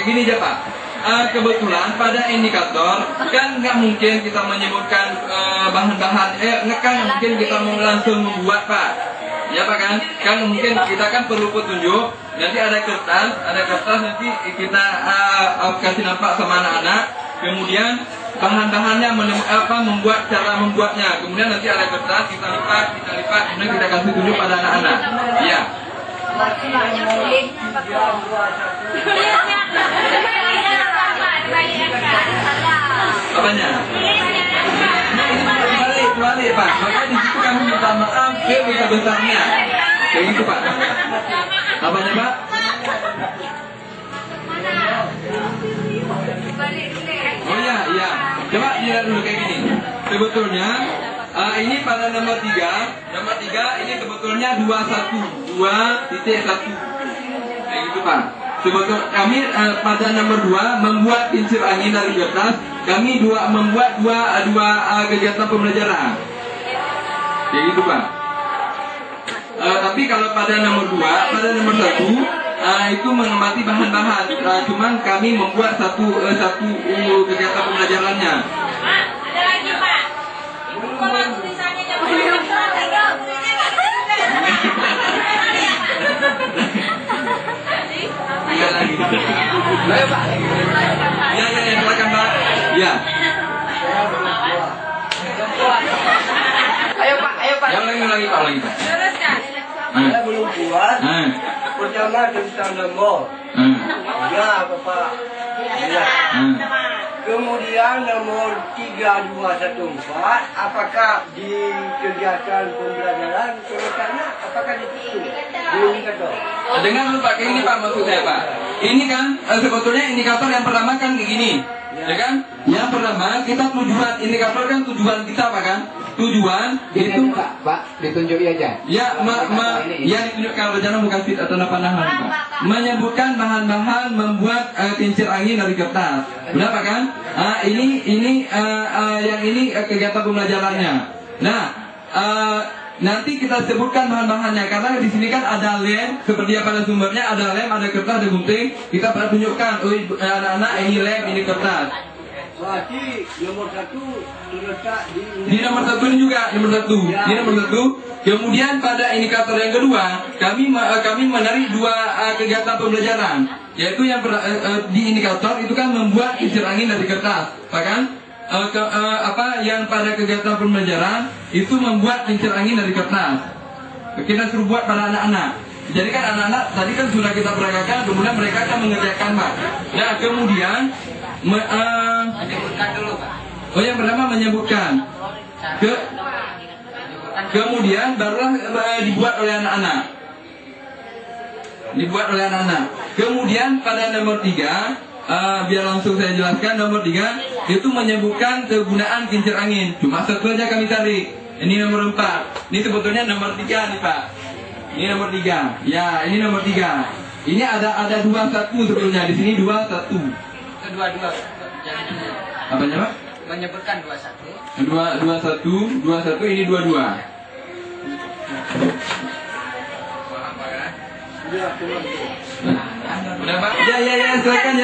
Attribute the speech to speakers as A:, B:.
A: gini aja Pak. Kebetulan pada indikator kan nggak mungkin kita menyebutkan bahan-bahan, nggak mungkin kita mau langsung membuat Pak. Ya Pak kan mungkin kita kan perlu petunjuk. Nanti ada kertas nanti kita kasih nampak sama anak-anak. Kemudian bahan-bahannya membuat cara membuatnya. Kemudian nanti ada kertas kita lipat, kemudian kita kasih tunjuk pada anak-anak. Iya. Apanya? Balik Pak. Makanya di situ kami minta maaf ke besar-besarnya. Kayak gitu Pak. Apanya Pak? Oh iya. Coba dilihat dulu kayak gini. Sebetulnya ini pada nomor 3 ini sebetulnya 2.1. Kayak gitu Pak. Sebetulnya kami pada nomor 2 membuat kincir angin dari kertas. Kami membuat dua kegiatan pembelajaran. Kayak gitu Pak. Tapi kalau pada nomor 1 itu mengamati bahan-bahan. Cuman kami membuat satu kegiatan pembelajarannya.
B: Ada lagi Pak. Ibu kalau tulisannya
A: Enggak lagi. Ayo Pak. Ya, silakan Pak. Ya.
C: Ayo Pak.
A: Yang lagi Pak.
B: Teruskan.
C: Saya belum buat. Pertama tentang nomor. Ya Bapak. Ya. Kemudian nomor 3214, apakah di kegiatan pembelajaran terutama apakah ditulis? Belum kata.
A: Dengar dulu Pak, kayak ini Pak maksud saya Pak. Ini kan sebetulnya indikator yang pertama kan kayak gini, ya kan? Yang pertama kita tujuan, indikator kan tujuan kita Pak kan? Tujuan itu
D: Pak, ditunjuki aja.
A: ya ditunjukkan rencana bukan fit atau pandangan Pak. Menyebutkan bahan-bahan membuat kincir angin dari kertas. Benar Pak kan? Yang ini kegiatan pembelajarannya. Nah, nanti kita sebutkan bahan-bahannya karena di sini kan ada lem seperti apa pada sumbernya, ada lem, ada kertas, ada gunting. Kita pada tunjukkan, anak-anak ini lem, ini kertas.
C: Berarti nomor 1 terletak
A: di nomor 1 ini juga nomor 1. Kemudian pada indikator yang kedua kami menarik dua kegiatan pembelajaran, yaitu yang di indikator itu kan membuat kincir angin dari kertas, kan? Yang pada kegiatan pembelajaran itu membuat kincir angin dari kertas. Kita suruh buat pada anak-anak. Jadi kan anak-anak tadi kan sudah kita peragakan, kemudian mereka akan mengerjakan Pak. Nah kemudian
D: Menyebutkan dulu Pak.
A: yang pertama menyebutkan. Kemudian barulah dibuat oleh anak-anak. Kemudian pada nomor 3, biar langsung saya jelaskan, nomor 3 itu menyebutkan kegunaan kincir angin. Cuma satu aja kami cari. Ini nomor 4. Ini sebetulnya nomor 3 nih Pak. Ini nomor 3. Ya, ini nomor 3. Ini ada 21 sebetulnya. Di sini 21.
D: Kedua-dua.
A: Apanya Pak?
D: Menyebutkan 21.
A: 21 ini 22.
C: Ya,
A: Udah Pak? Ya, silakan.